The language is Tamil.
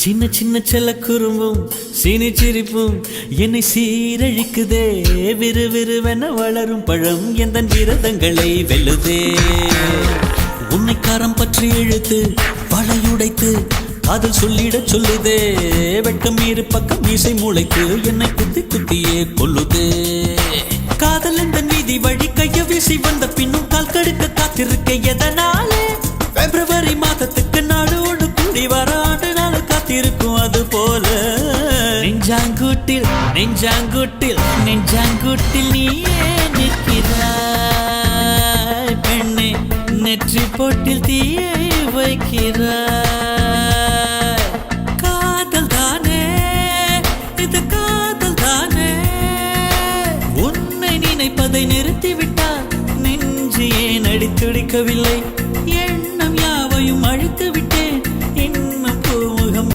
சின்ன சின்ன செல்ல குறும்பும் சீனி சிரிப்பும் என்னை சீரழிக்குதே. விறுவிறுவென வளரும் பழம் எந்த விரதங்களை வெல்லுதே. உன்னை காரம் பற்றி இழுத்து வளையுடைத்து அதில் சொல்லிட சொல்லுதே. வெட்கம் இரு பக்கம் மீசை முளைத்து என்னை குத்தி குத்தியே கொல்லுதே. காதல் எந்த நீதி வழி கைய வீசி வந்த பின்னும் கால் கடுக்க காத்திருக்க எதனாலே? பிப்ரவரி மாதத்துக்கு நாடோடு கூடி வர ஆண்டு நாள் காத்திருக்கும். அது போல நெஞ்சாங்கூட்டில் நெஞ்சாங்கூட்டில் நெஞ்சாங்கூட்டில் நீயே நிற்கிறாய் பெண்ணே. நெற்றி போட்டில் தீயை வைக்கிறாய். காதல் தானே இது, காதல் தானே. உன்னை நினைப்பதை நிறுத்திவிட்டால் நெஞ்சு ஏன் அடித்துடிக்கவில்லை?